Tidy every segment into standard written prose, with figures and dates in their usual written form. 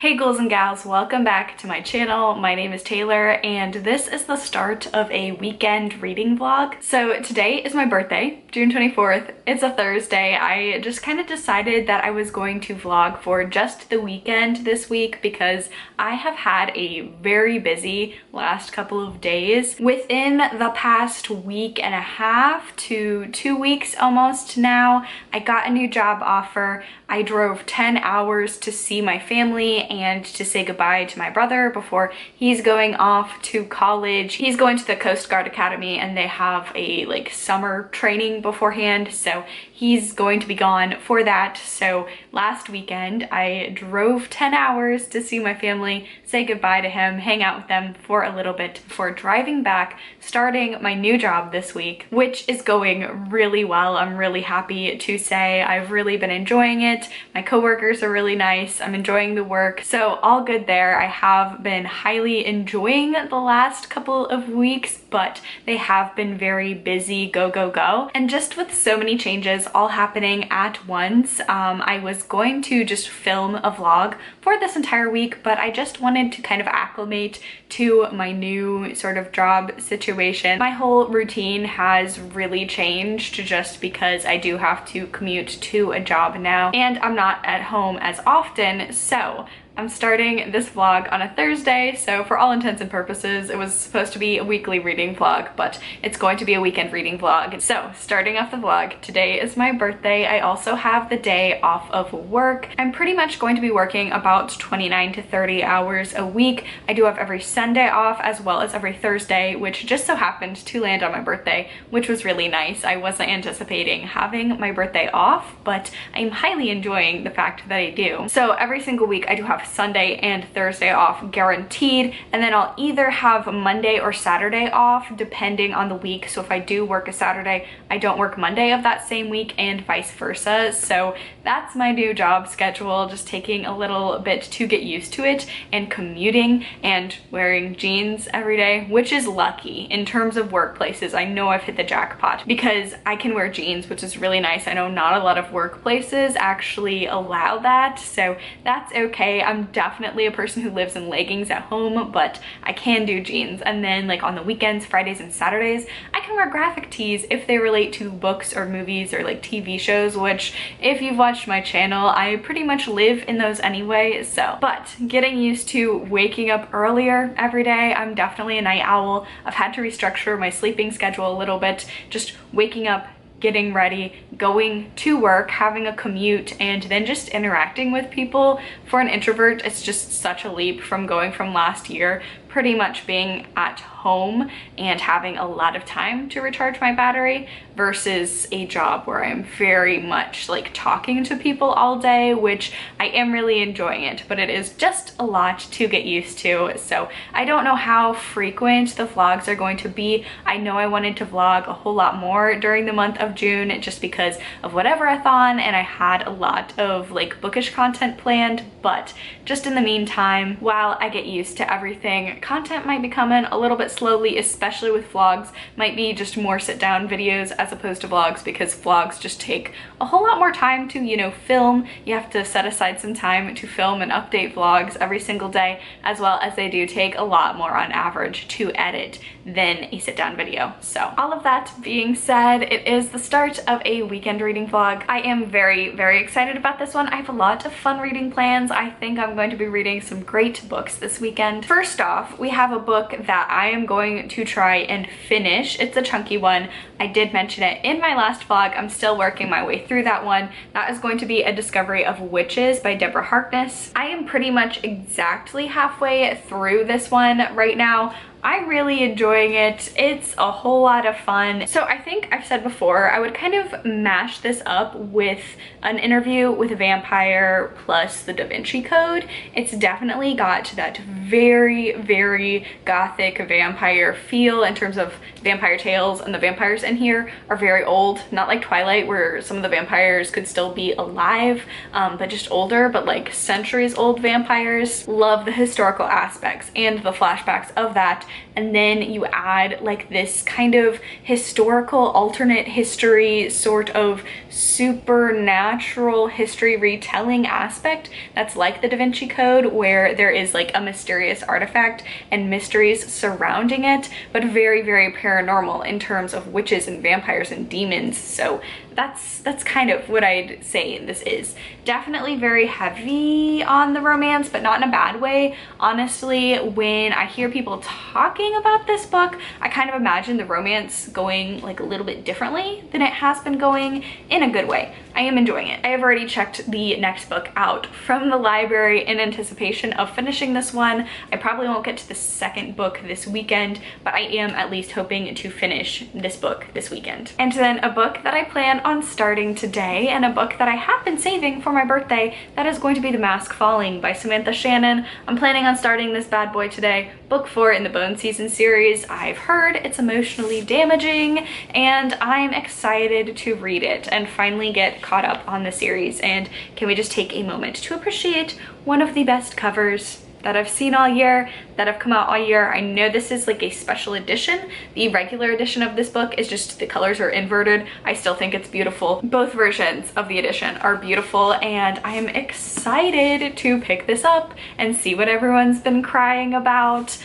Hey ghouls and gals, welcome back to my channel. My name is Taylor and this is the start of a weekend reading vlog. So today is my birthday, June 24th. It's a Thursday. I just kind of decided that I was going to vlog for just the weekend this week because I have had a very busy last couple of days. Within the past week and a half to 2 weeks almost now, I got a new job offer. I drove 10 hours to see my family and to say goodbye to my brother before he's going off to college. He's going to the Coast Guard Academy and they have a summer training beforehand, so he's going to be gone for that. So last weekend I drove 10 hours to see my family, say goodbye to him, hang out with them for a little bit before driving back, starting my new job this week, which is going really well. I'm really happy to say I've really been enjoying it. My coworkers are really nice. I'm enjoying the work. So all good there. I have been highly enjoying the last couple of weeks, but they have been very busy, go, go, go. And just with so many changes all happening at once, I was going to just film a vlog for this entire week, but I just wanted to kind of acclimate to my new sort of job situation. My whole routine has really changed just because I do have to commute to a job now and I'm not at home as often, so I'm starting this vlog on a Thursday, so for all intents and purposes, it was supposed to be a weekly reading vlog, but it's going to be a weekend reading vlog. So starting off the vlog, today is my birthday. I also have the day off of work. I'm pretty much going to be working about 29 to 30 hours a week. I do have every Sunday off as well as every Thursday, which just so happened to land on my birthday, which was really nice. I wasn't anticipating having my birthday off, but I'm highly enjoying the fact that I do. So every single week I do have Sunday and Thursday off guaranteed, and then I'll either have Monday or Saturday off depending on the week. So if I do work a Saturday, I don't work Monday of that same week and vice versa. So that's my new job schedule, just taking a little bit to get used to it and commuting and wearing jeans every day, which is lucky in terms of workplaces. I know I've hit the jackpot because I can wear jeans, which is really nice. I know not a lot of workplaces actually allow that, so that's okay. I'm definitely a person who lives in leggings at home, but I can do jeans. And then on the weekends, Fridays and Saturdays, I can wear graphic tees if they relate to books or movies or TV shows, which if you've watched my channel, I pretty much live in those anyway. So, but getting used to waking up earlier every day. I'm definitely a night owl. I've had to restructure my sleeping schedule a little bit, just waking up, getting ready, going to work, having a commute, and then just interacting with people. For an introvert, it's just such a leap from going from last year pretty much being at home and having a lot of time to recharge my battery versus a job where I'm very much talking to people all day, which I am really enjoying it, but it is just a lot to get used to. So I don't know how frequent the vlogs are going to be. I know I wanted to vlog a whole lot more during the month of June just because of whatever-a-thon, and I had a lot of bookish content planned, but just in the meantime, while I get used to everything, content might be coming a little bit slowly, especially with vlogs. Might be just more sit down videos as opposed to vlogs because vlogs just take a whole lot more time to, film. You have to set aside some time to film and update vlogs every single day, as well as they do take a lot more on average to edit than a sit down video. So all of that being said, it is the start of a weekend reading vlog. I am very, very excited about this one. I have a lot of fun reading plans. I think I'm going to be reading some great books this weekend. First off, we have a book that I am going to try and finish. It's a chunky one. I did mention it in my last vlog. I'm still working my way through that one. That is going to be A Discovery of Witches by Deborah Harkness. I am pretty much exactly halfway through this one right now. I'm really enjoying it. It's a whole lot of fun. So I think I've said before, I would kind of mash this up with an interview with a vampire plus the Da Vinci Code. It's definitely got that very, very gothic vampire feel in terms of vampire tales, and the vampires in here are very old, not like Twilight where some of the vampires could still be alive, but just older, but centuries old vampires. Love the historical aspects and the flashbacks of that. and then you add like this kind of historical alternate history, sort of supernatural history retelling aspect that's like the Da Vinci Code, where there is like a mysterious artifact and mysteries surrounding it, but very, very paranormal in terms of witches and vampires and demons. So that's kind of what I'd say this is. Definitely very heavy on the romance, but not in a bad way. Honestly, when I hear people talking about this book, I kind of imagine the romance going like a little bit differently than it has been going, in a good way. I am enjoying it. I have already checked the next book out from the library in anticipation of finishing this one. I probably won't get to the second book this weekend, but I am at least hoping to finish this book this weekend. And then a book that I plan on starting today, and a book that I have been saving for my birthday, that is going to be The Mask Falling by Samantha Shannon. I'm planning on starting this bad boy today, book 4 in the Bone Season series. I've heard it's emotionally damaging, and I'm excited to read it and finally get caught up on the series. And can we just take a moment to appreciate one of the best covers that I've seen all year, that have come out all year. I know this is like a special edition. The regular edition of this book is just the colors are inverted. I still think it's beautiful. Both versions of the edition are beautiful, and I am excited to pick this up and see what everyone's been crying about.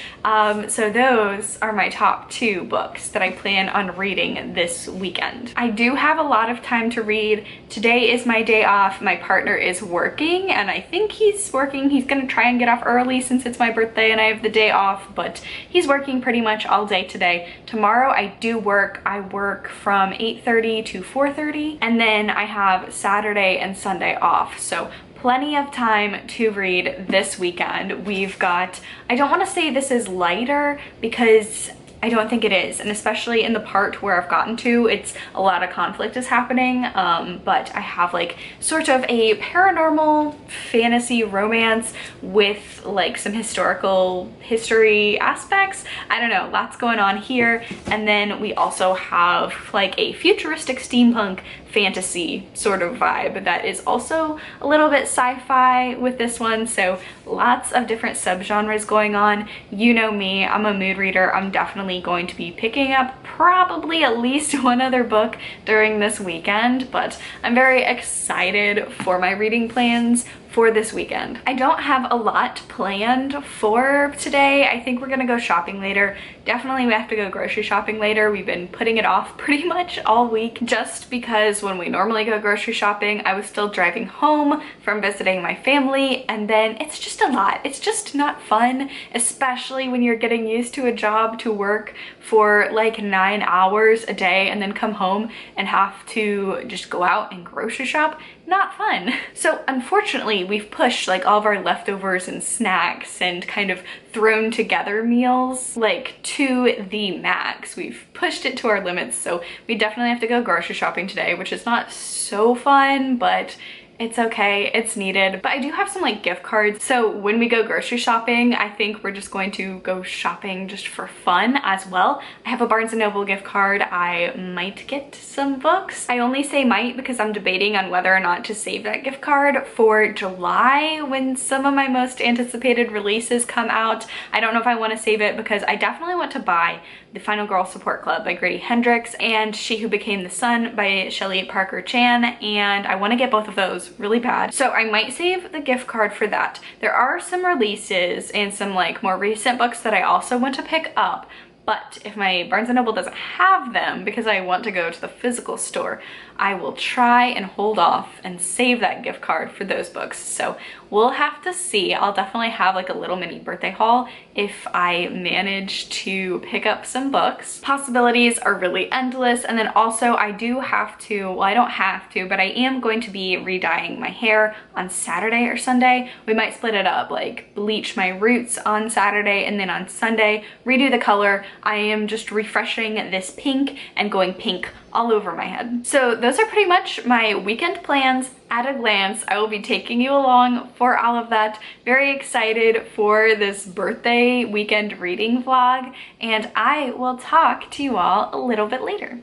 So those are my top 2 books that I plan on reading this weekend. I do have a lot of time to read. Today is my day off. My partner is working, and I think he's working. He's gonna try and get off early since it's my birthday and I have the day off, but he's working pretty much all day today. Tomorrow I do work. I work from 8:30 to 4:30, and then I have Saturday and Sunday off. So plenty of time to read this weekend. We've got, I don't want to say this is lighter because I don't think it is, and especially in the part where I've gotten to, it's a lot of conflict is happening, but I have like sort of a paranormal fantasy romance with like some historical history aspects. I don't know, lots going on here. And then we also have like a futuristic steampunk fantasy sort of vibe that is also a little bit sci-fi with this one. So lots of different subgenres going on. You know me, I'm a mood reader. I'm definitely going to be picking up probably at least one other book during this weekend, but I'm very excited for my reading plans for this weekend. I don't have a lot planned for today. I think we're gonna go shopping later. Definitely we have to go grocery shopping later. We've been putting it off pretty much all week just because when we normally go grocery shopping, I was still driving home from visiting my family, and then it's just a lot. It's just not fun, especially when you're getting used to a job to work for like 9 hours a day and then come home and have to just go out and grocery shop. Not fun. So unfortunately, we've pushed like all of our leftovers and snacks and kind of thrown together meals like to the max. We've pushed it to our limits, so we definitely have to go grocery shopping today, which is not so fun, but it's okay, it's needed. But I do have some like gift cards, so when we go grocery shopping, I think we're just going to go shopping just for fun as well. I have a Barnes & Noble gift card. I might get some books. I only say might because I'm debating on whether or not to save that gift card for July when some of my most anticipated releases come out. I don't know if I want to save it because I definitely want to buy The Final Girl Support Club by Grady Hendrix and She Who Became the Sun by Shelley Parker Chan, and I want to get both of those really bad. So I might save the gift card for that. There are some releases and some like more recent books that I also want to pick up, but if my Barnes & Noble doesn't have them because I want to go to the physical store, I will try and hold off and save that gift card for those books. So we'll have to see. I'll definitely have like a little mini birthday haul if I manage to pick up some books. Possibilities are really endless. And then also I do have to, well, I don't have to, but I am going to be re-dyeing my hair on Saturday or Sunday. We might split it up, like bleach my roots on Saturday and then on Sunday redo the color. I am just refreshing this pink and going pink all over my head. So those are pretty much my weekend plans at a glance. I will be taking you along for all of that. Very excited for this birthday weekend reading vlog, and I will talk to you all a little bit later.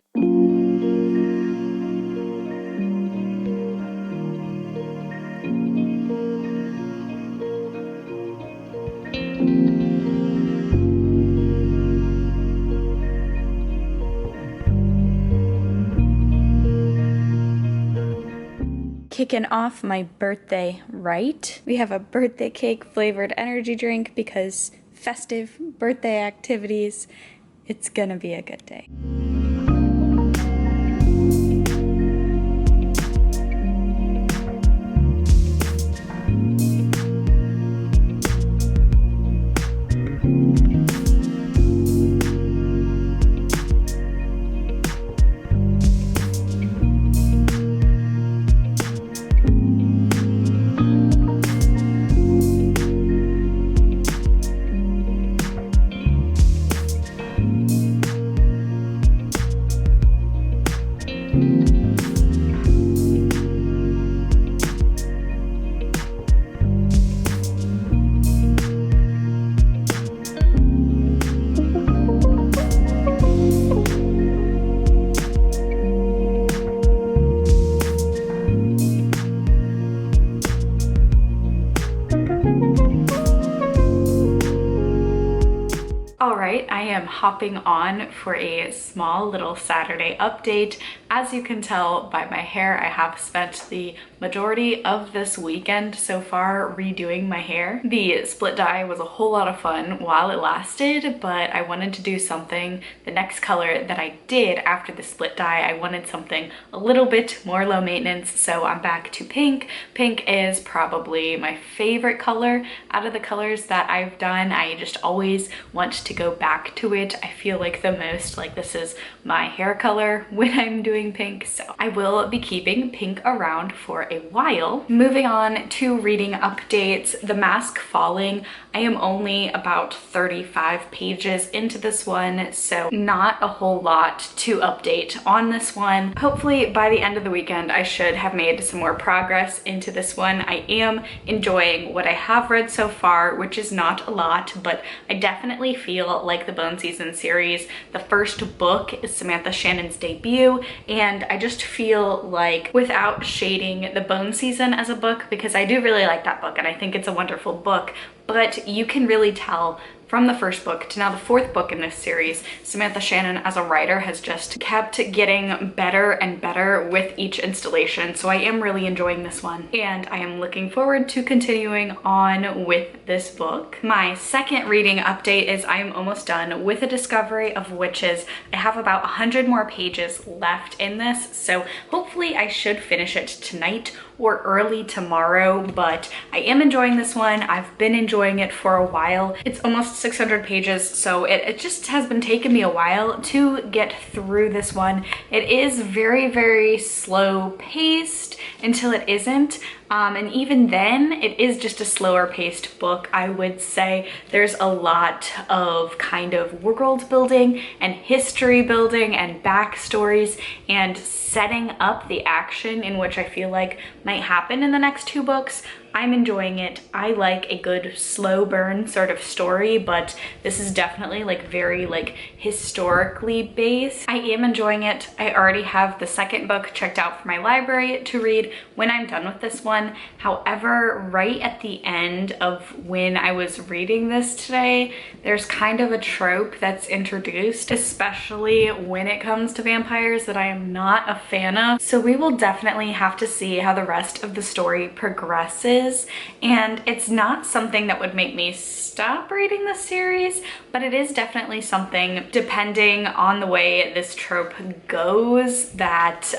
kicking off my birthday right. We have a birthday cake flavored energy drink because festive birthday activities. It's gonna be a good day. I am hopping on for a small little Saturday update. As you can tell by my hair, I have spent the majority of this weekend so far redoing my hair. The split dye was a whole lot of fun while it lasted, but I wanted to do something, the next color that I did after the split dye, I wanted something a little bit more low maintenance, so I'm back to pink. Pink is probably my favorite color out of the colors that I've done. I just always want to go back to it. I feel like the most like this is my hair color when I'm doing pink, so I will be keeping pink around for a while. Moving on to reading updates, The Mask Falling. I am only about 35 pages into this one, so not a whole lot to update on this one. Hopefully by the end of the weekend I should have made some more progress into this one. I am enjoying what I have read so far, which is not a lot, but I definitely feel like the Bone Season series, the first book is Samantha Shannon's debut, and I just feel like, without shading the Bone Season as a book, because I do really like that book and I think it's a wonderful book, but you can really tell from the first book to now the fourth book in this series, Samantha Shannon as a writer has just kept getting better and better with each installation. So I am really enjoying this one and I am looking forward to continuing on with this book. My second reading update is I am almost done with A Discovery of Witches. I have about 100 more pages left in this, so hopefully I should finish it tonight or early tomorrow, but I am enjoying this one. I've been enjoying it for a while. It's almost 600 pages, so it just has been taking me a while to get through this one. It is very, very slow paced until it isn't. And even then, it is just a slower paced book, I would say. There's a lot of kind of world building and history building and backstories and setting up the action in which I feel like might happen in the next two books. I'm enjoying it. I like a good slow burn sort of story, but this is definitely like very like historically based. I am enjoying it. I already have the second book checked out for my library to read when I'm done with this one. However, right at the end of when I was reading this today, there's kind of a trope that's introduced, especially when it comes to vampires, that I am not a fan of. So we will definitely have to see how the rest of the story progresses. And it's not something that would make me stop reading the series, but it is definitely something, depending on the way this trope goes, that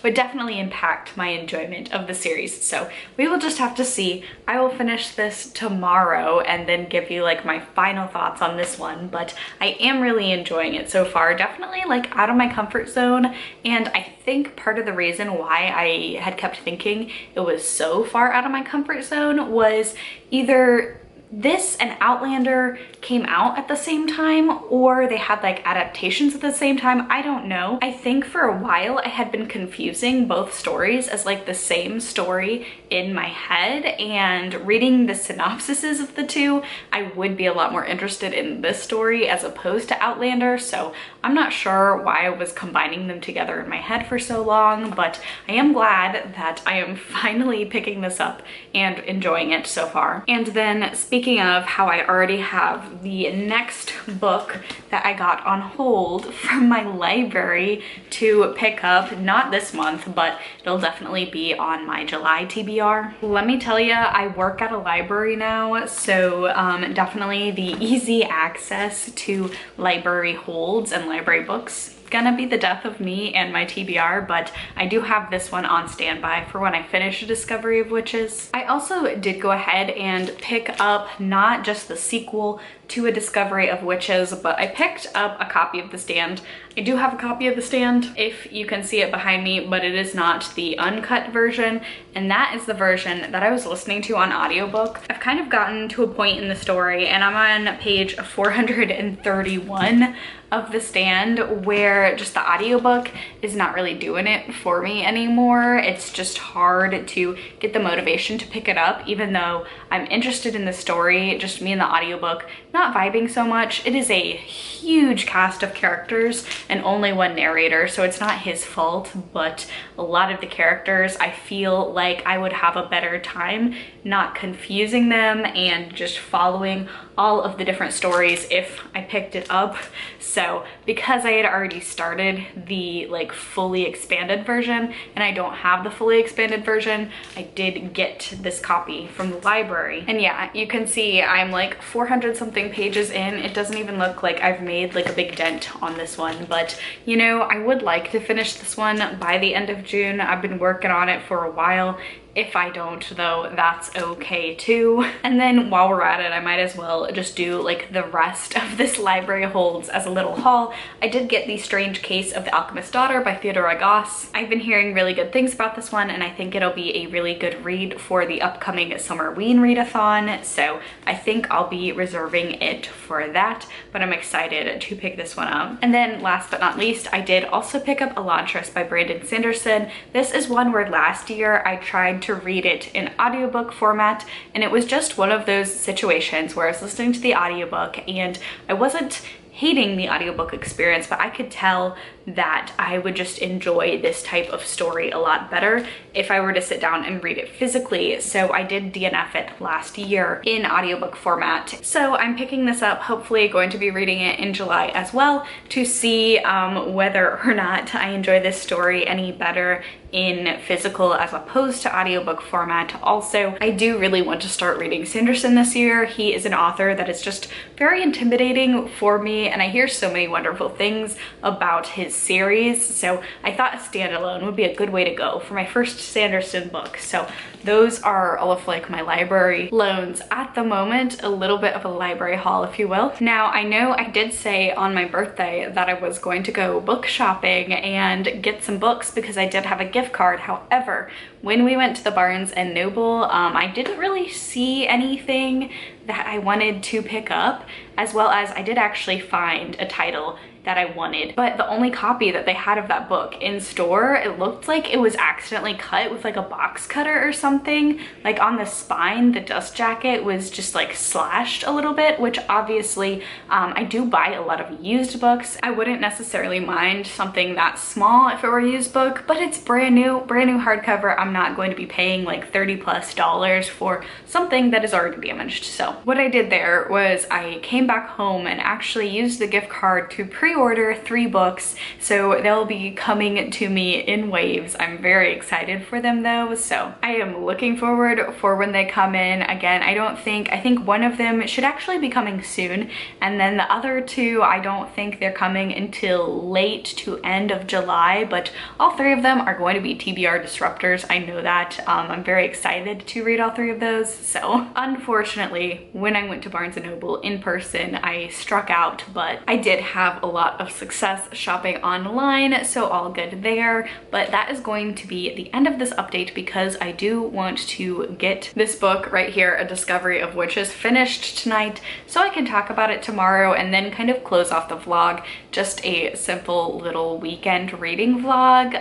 would definitely impact my enjoyment of the series. So we will just have to see. I will finish this tomorrow and then give you like my final thoughts on this one, but I am really enjoying it so far. Definitely like out of my comfort zone, and I think part of the reason why I had kept thinking it was so far out of my comfort zone was either this and Outlander came out at the same time, or they had like adaptations at the same time. I don't know. I think for a while I had been confusing both stories as like the same story in my head, and reading the synopsises of the two, I would be a lot more interested in this story as opposed to Outlander. So I'm not sure why I was combining them together in my head for so long, but I am glad that I am finally picking this up and enjoying it so far. And then speaking speaking of how I already have the next book that I got on hold from my library to pick up, not this month, but it'll definitely be on my July TBR. Let me tell you, I work at a library now, so definitely the easy access to library holds and library books gonna be the death of me and my TBR, but I do have this one on standby for when I finish A Discovery of Witches. I also did go ahead and pick up not just the sequel to A Discovery of Witches, but I picked up a copy of The Stand. I do have a copy of The Stand, if you can see it behind me, but it is not the uncut version, and that is the version that I was listening to on audiobook. I've kind of gotten to a point in the story, and I'm on page 431 of The Stand, where just the audiobook is not really doing it for me anymore. It's just hard to get the motivation to pick it up, even though I'm interested in the story. Just me and the audiobook not vibing so much. It is a huge cast of characters and only one narrator, so it's not his fault, but a lot of the characters, I feel like I would have a better time not confusing them and just following all of the different stories if I picked it up. So because I had already started the like fully expanded version and I don't have the fully expanded version, I did get this copy from the library. And yeah, you can see I'm like 400 something pages in. It doesn't even look like I've made like a big dent on this one, but you know, I would like to finish this one by the end of June. I've been working on it for a while. If I don't though, that's okay too. And then while we're at it, I might as well just do like the rest of this library holds as a little haul. I did get The Strange Case of the Alchemist's Daughter by Theodora Goss. I've been hearing really good things about this one, and I think it'll be a really good read for the upcoming Summerween readathon. So I think I'll be reserving it for that, but I'm excited to pick this one up. And then last but not least, I did also pick up Elantris by Brandon Sanderson. This is one where last year I tried to read it in audiobook format, and it was just one of those situations where I was listening to the audiobook and I wasn't hating the audiobook experience, but I could tell that I would just enjoy this type of story a lot better if I were to sit down and read it physically. So I did DNF it last year in audiobook format. So I'm picking this up, hopefully going to be reading it in July as well, to see whether or not I enjoy this story any better in physical as opposed to audiobook format. Also, I do really want to start reading Sanderson this year. He is an author that is just very intimidating for me, and I hear so many wonderful things about his series, so I thought a standalone would be a good way to go for my first Sanderson book. So those are all of like my library loans at the moment, a little bit of a library haul, if you will. Now, I know I did say on my birthday that I was going to go book shopping and get some books because I did have a gift card. However, when we went to the Barnes and Noble, I didn't really see anything that I wanted to pick up, as well as I did actually find a title that I wanted, but the only copy that they had of that book in store, it looked like it was accidentally cut with like a box cutter or something. Like on the spine, the dust jacket was just like slashed a little bit, which obviously I do buy a lot of used books. I wouldn't necessarily mind something that small if it were a used book, but it's brand new hardcover. I'm not going to be paying like $30+ for something that is already damaged. So what I did there was I came back home and actually used the gift card to pre-order 3 books, so they'll be coming to me in waves. I'm very excited for them though, so I am looking forward for when they come in. Again, I think one of them should actually be coming soon, and then the other 2, I don't think they're coming until late to end of July, but all 3 of them are going to be TBR disruptors. I know that. I'm very excited to read all 3 of those. So unfortunately, when I went to Barnes & Noble in person, I struck out, but I did have a lot of success shopping online, so all good there. But that is going to be the end of this update because I do want to get this book right here, A Discovery of Witches, finished tonight so I can talk about it tomorrow and then kind of close off the vlog, just a simple little weekend reading vlog.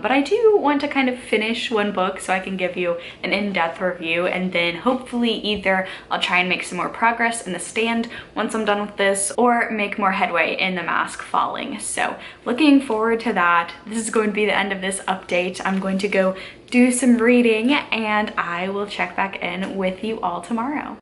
But I do want to kind of finish one book so I can give you an in-depth review, and then hopefully either I'll try and make some more progress in The Stand once I'm done with this, or make more headway in The Mask Falling. So looking forward to that. This is going to be the end of this update. I'm going to go do some reading and I will check back in with you all tomorrow.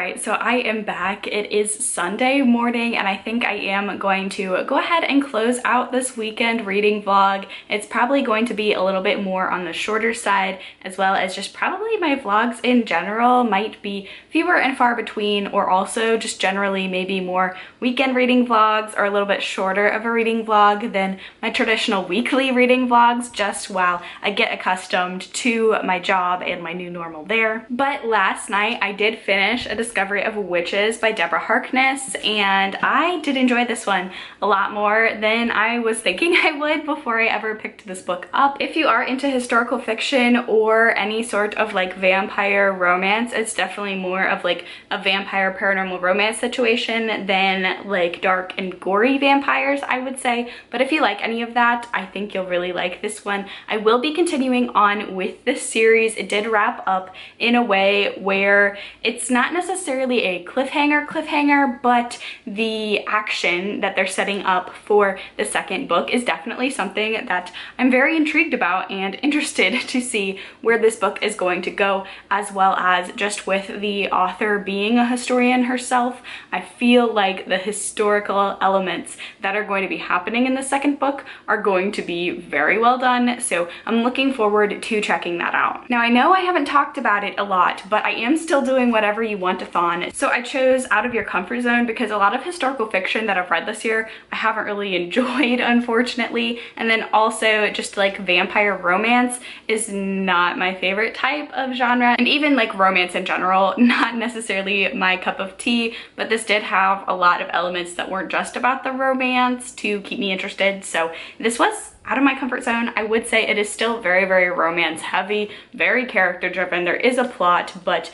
Alright, so I am back. It is Sunday morning and I think I am going to go ahead and close out this weekend reading vlog. It's probably going to be a little bit more on the shorter side, as well as just probably my vlogs in general might be fewer and far between, or also just generally maybe more weekend reading vlogs or a little bit shorter of a reading vlog than my traditional weekly reading vlogs, just while I get accustomed to my job and my new normal there. But last night I did finish A Discovery of Witches by Deborah Harkness, and I did enjoy this one a lot more than I was thinking I would before I ever picked this book up. If you are into historical fiction or any sort of like vampire romance, it's definitely more of like a vampire paranormal romance situation than like dark and gory vampires, I would say. But if you like any of that, I think you'll really like this one. I will be continuing on with this series. It did wrap up in a way where it's not necessarily a cliffhanger, but the action that they're setting up for the second book is definitely something that I'm very intrigued about and interested to see where this book is going to go, as well as just with the author being a historian herself. I feel like the historical elements that are going to be happening in the second book are going to be very well done, so I'm looking forward to checking that out. Now, I know I haven't talked about it a lot, but I am still doing Whatever You Want-a-thon. So I chose Out of Your Comfort Zone because a lot of historical fiction that I've read this year I haven't really enjoyed, unfortunately. And then also just like vampire romance is not my favorite type of genre, and even like romance in general, not necessarily my cup of tea, but this did have a lot of elements that weren't just about the romance to keep me interested. So this was out of my comfort zone. I would say it is still very, very romance heavy, very character driven. There is a plot, but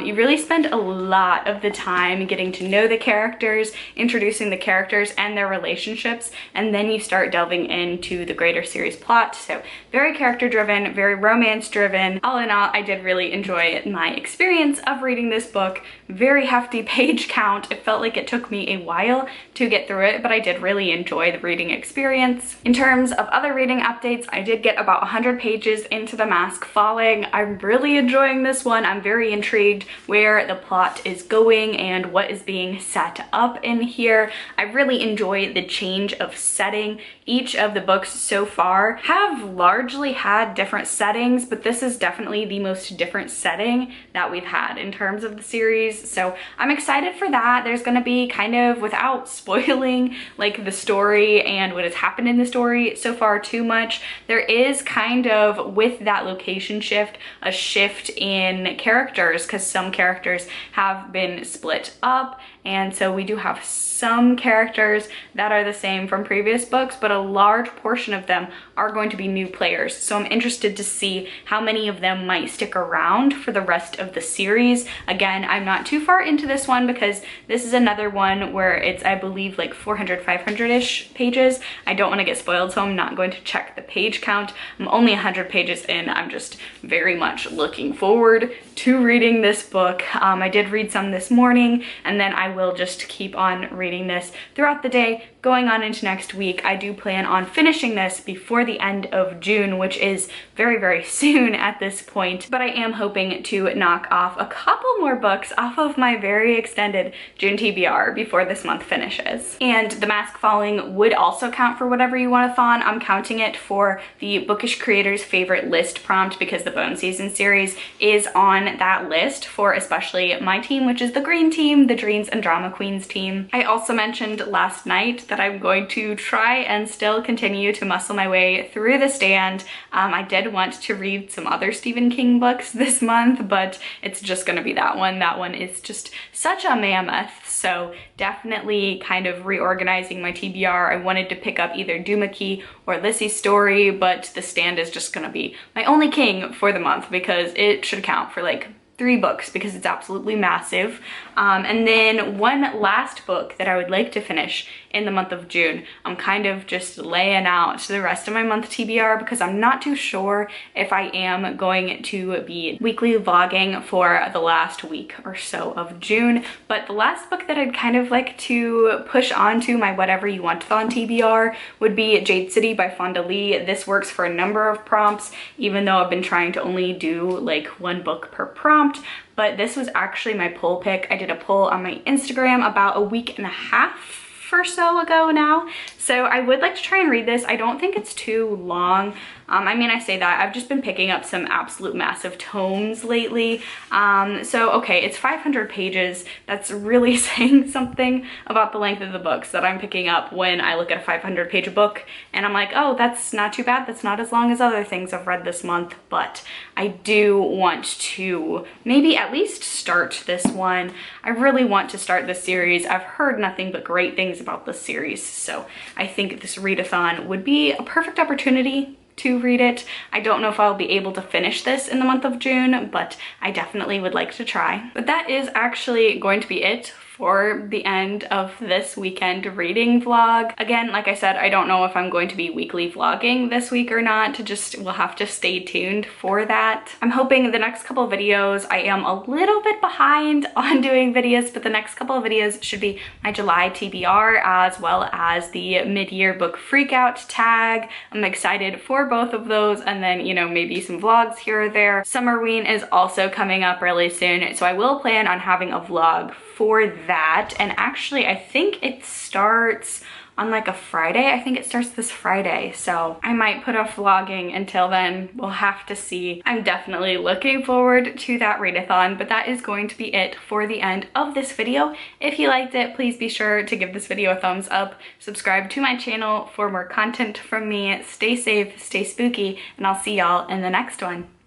you really spend a lot of the time getting to know the characters, introducing the characters and their relationships, and then you start delving into the greater series plot. So very character driven, very romance driven. All in all, I did really enjoy my experience of reading this book. Very hefty page count. It felt like it took me a while to get through it, but I did really enjoy the reading experience. In terms of other reading updates, I did get about 100 pages into The Mask Falling. I'm really enjoying this one. I'm very intrigued where the plot is going and what is being set up in here. I really enjoy the change of setting. Each of the books so far have largely had different settings, but this is definitely the most different setting that we've had in terms of the series. So I'm excited for that. There's going to be, kind of without spoiling like the story and what has happened in the story so far too much, there is kind of, with that location shift, a shift in characters, because some characters have been split up, and so we do have some characters that are the same from previous books, but a large portion of them are going to be new players. So I'm interested to see how many of them might stick around for the rest of the series. Again, I'm not too far into this one because this is another one where it's, I believe, like 400, 500-ish pages. I don't want to get spoiled, so I'm not going to check the page count. I'm only 100 pages in. I'm just very much looking forward to reading this book. I did read some this morning, and then I will just keep on reading this throughout the day going on into next week. I do plan on finishing this before the end of June, which is very, very soon at this point, but I am hoping to knock off a couple more books off of my very extended June TBR before this month finishes. And The Mask Falling would also count for Whatever You Want-a-thon. I'm counting it for the Bookish Creators favorite list prompt because the Bone Season series is on that list for especially my team, which is the green team, the Dreams and Drama Queens team. I also mentioned last night that I'm going to try and still continue to muscle my way through The Stand. I did want to read some other Stephen King books this month, but it's just gonna be that one. That one is just such a mammoth, so definitely kind of reorganizing my TBR. I wanted to pick up either Doomakey or Lissy's Story, but The Stand is just gonna be my only King for the month because it should count for like 3 books because it's absolutely massive. And then one last book that I would like to finish in the month of June. I'm kind of just laying out the rest of my month TBR because I'm not too sure if I am going to be weekly vlogging for the last week or so of June. But the last book that I'd kind of like to push onto my Whatever You Want-a-thon TBR would be Jade City by Fonda Lee. This works for a number of prompts, even though I've been trying to only do like 1 book per prompt. count, but this was actually my poll pick. I did a poll on my Instagram about a week and a half or so ago now. So I would like to try and read this. I don't think it's too long. I mean, I say that, I've just been picking up some absolute massive tomes lately. So okay, it's 500 pages. That's really saying something about the length of the books that I'm picking up when I look at a 500 page book and I'm like, oh, that's not too bad. That's not as long as other things I've read this month, but I do want to maybe at least start this one. I really want to start this series. I've heard nothing but great things about this series, so I think this readathon would be a perfect opportunity to read it. I don't know if I'll be able to finish this in the month of June, but I definitely would like to try. But that is actually going to be it for the end of this weekend reading vlog. Again, like I said, I don't know if I'm going to be weekly vlogging this week or not. We'll have to stay tuned for that. I'm hoping the next couple of videos, I am a little bit behind on doing videos, but the next couple of videos should be my July TBR as well as the mid-year book freakout tag. I'm excited for both of those, and then, you know, maybe some vlogs here or there. Summerween is also coming up really soon, so I will plan on having a vlog for that. And actually, I think it starts on like a Friday. I think it starts this Friday, so I might put off vlogging until then. We'll have to see. I'm definitely looking forward to that readathon, but that is going to be it for the end of this video. If you liked it, please be sure to give this video a thumbs up, subscribe to my channel for more content from me. Stay safe, stay spooky, and I'll see y'all in the next one.